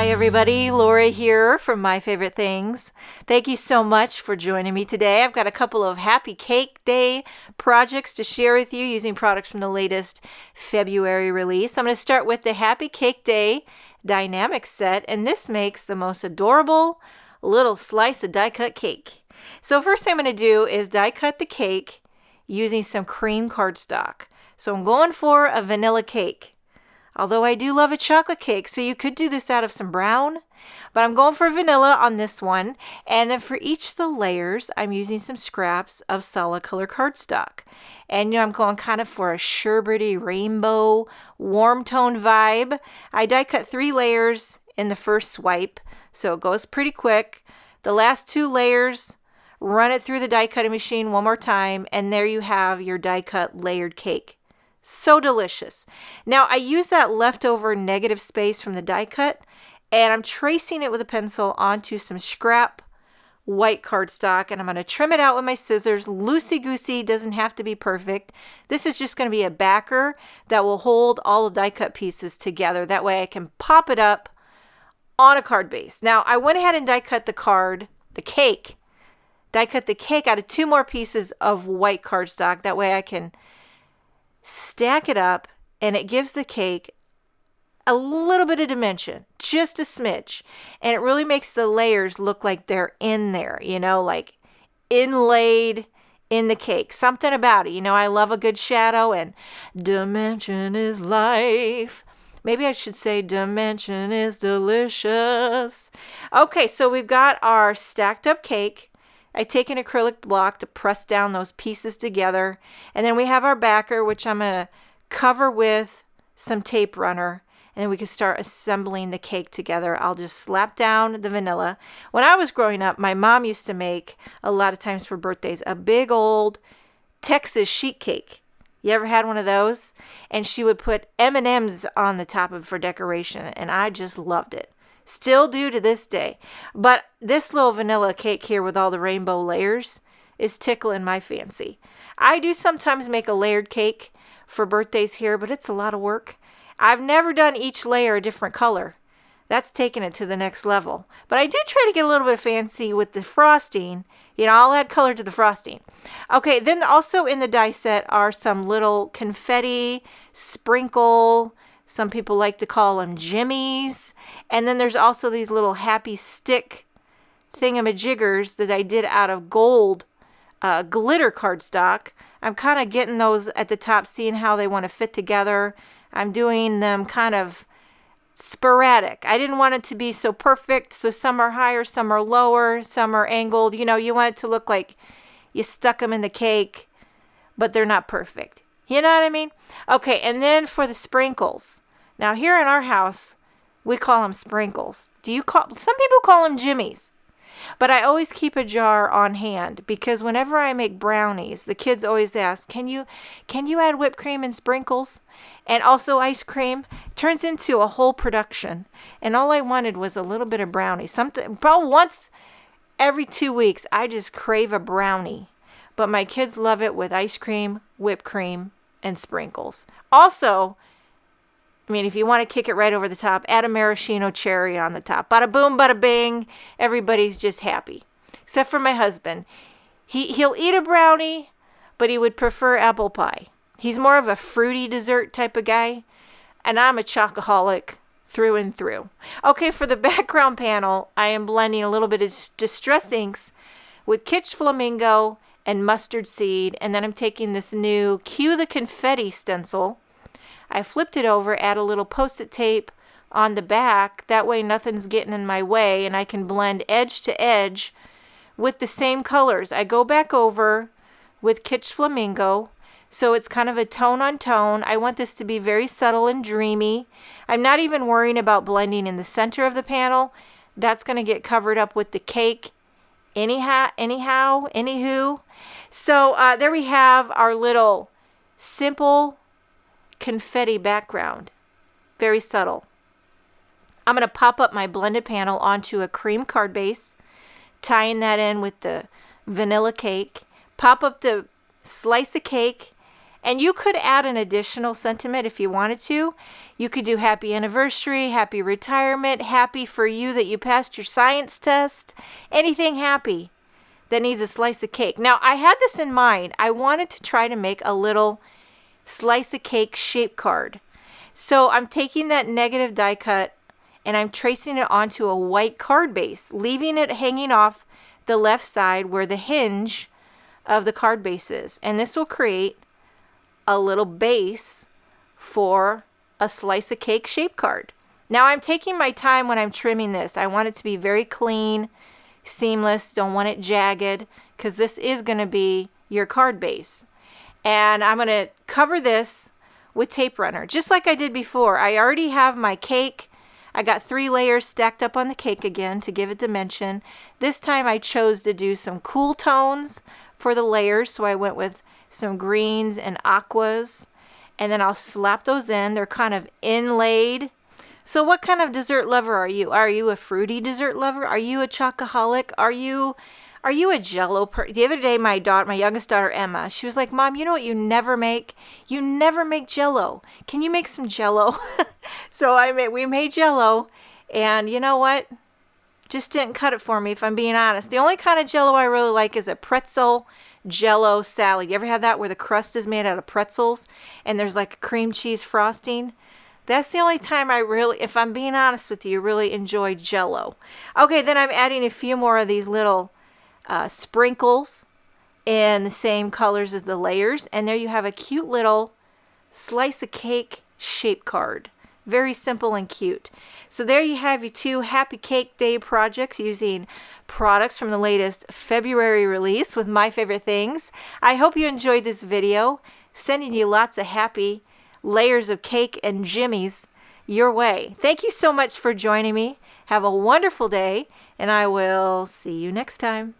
Hi everybody, Laura here from My Favorite Things. Thank you so much for joining me today. I've got a couple of Happy Cake Day projects to share with you using products from the latest February release. I'm going to start with the Happy Cake Day Dynamic Set, and this makes the most adorable little slice of die-cut cake. So first thing I'm going to do is die-cut the cake using some cream cardstock. So I'm going for a vanilla cake. Although I do love a chocolate cake, so you could do this out of some brown, but I'm going for vanilla on this one. And then for each of the layers, I'm using some scraps of solid color cardstock. And I'm going kind of for a sherbety rainbow warm tone vibe. I die cut 3 layers in the first swipe, so it goes pretty quick. The last 2 layers, run it through the die cutting machine one more time, and there you have your die cut layered cake. So delicious. Now I use that leftover negative space from the die cut, and I'm tracing it with a pencil onto some scrap white cardstock, and I'm going to trim it out with my scissors. Loosey-goosey, doesn't have to be perfect. This is just going to be a backer that will hold all the die cut pieces together. That way I can pop it up on a card base. Now I went ahead and die cut die cut the cake out of 2 more pieces of white cardstock. That way I can stack it up, and it gives the cake a little bit of dimension, just a smidge, and it really makes the layers look like they're in there, like inlaid in the cake. Something about it. I love a good shadow, and dimension is life. Maybe I should say dimension is delicious. Okay, so we've got our stacked up cake. I take an acrylic block to press down those pieces together. And then we have our backer, which I'm going to cover with some tape runner. And then we can start assembling the cake together. I'll just slap down the vanilla. When I was growing up, my mom used to make, a lot of times for birthdays, a big old Texas sheet cake. You ever had one of those? And she would put M&Ms on the top of it for decoration. And I just loved it. Still do to this day. But this little vanilla cake here with all the rainbow layers is tickling my fancy. I do sometimes make a layered cake for birthdays here, but it's a lot of work. I've never done each layer a different color. That's taking it to the next level. But I do try to get a little bit fancy with the frosting. I'll add color to the frosting. Okay, then also in the die set are some little confetti, sprinkle, some people like to call them jimmies. And then there's also these little happy stick thingamajiggers that I did out of gold glitter cardstock. I'm kind of getting those at the top, seeing how they want to fit together. I'm doing them kind of sporadic. I didn't want it to be so perfect, so some are higher, some are lower, some are angled. You want it to look like you stuck them in the cake, but they're not perfect. You know what I mean? Okay, and then for the sprinkles. Now here in our house, we call them sprinkles. Some people call them jimmies. But I always keep a jar on hand because whenever I make brownies, the kids always ask, can you add whipped cream and sprinkles? And also ice cream? Turns into a whole production. And all I wanted was a little bit of brownie. Probably once every 2 weeks, I just crave a brownie. But my kids love it with ice cream, whipped cream, and sprinkles. Also, if you want to kick it right over the top, add a maraschino cherry on the top. Bada boom, bada bing. Everybody's just happy. Except for my husband. He'll eat a brownie, but he would prefer apple pie. He's more of a fruity dessert type of guy. And I'm a chocoholic through and through. Okay, for the background panel, I am blending a little bit of Distress Inks with Kitsch Flamingo and mustard seed, and then I'm taking this new Cue the Confetti stencil. I flipped it over, add a little post-it tape on the back. That way nothing's getting in my way, and I can blend edge to edge with the same colors. I go back over with Kitsch Flamingo, so it's kind of a tone on tone. I want this to be very subtle and dreamy. I'm not even worrying about blending in the center of the panel. That's going to get covered up with the cake anywho. So there we have our little simple confetti background. Very subtle. I'm going to pop up my blended panel onto a cream card base, tying that in with the vanilla cake. Pop up the slice of cake, And you could add an additional sentiment if you wanted to. You could do happy anniversary, happy retirement, happy for you that you passed your science test, anything happy that needs a slice of cake. Now, I had this in mind. I wanted to try to make a little slice of cake shape card. So I'm taking that negative die cut and I'm tracing it onto a white card base, leaving it hanging off the left side where the hinge of the card base is. And this will create a little base for a slice of cake shape card. Now I'm taking my time when I'm trimming this. I want it to be very clean, seamless, don't want it jagged, because this is going to be your card base. And I'm going to cover this with tape runner, just like I did before. I already have my cake. I got 3 layers stacked up on the cake again to give it dimension. This time I chose to do some cool tones for the layers, so I went with some greens and aquas, and then I'll slap those in. They're kind of inlaid. So what kind of dessert lover are you? Are you a fruity dessert lover? Are you a chocoholic? Are you a Jell-O The other day, my youngest daughter, Emma, she was like, Mom, you know what you never make? You never make Jell-O. Can you make some Jell-O? So we made Jell-O, and you know what? Just didn't cut it for me, if I'm being honest. The only kind of Jell-O I really like is a pretzel Jell-O salad. You ever had that where the crust is made out of pretzels and there's like a cream cheese frosting? That's the only time I really, if I'm being honest with you, really enjoy Jell-O. Okay, then I'm adding a few more of these little sprinkles in the same colors as the layers. And there you have a cute little slice of cake shape card. Very simple and cute. So there you have your 2 Happy Cake Day projects using products from the latest February release with My Favorite Things. I hope you enjoyed this video. Sending you lots of happy layers of cake and jimmies your way. Thank you so much for joining me. Have a wonderful day, and I will see you next time.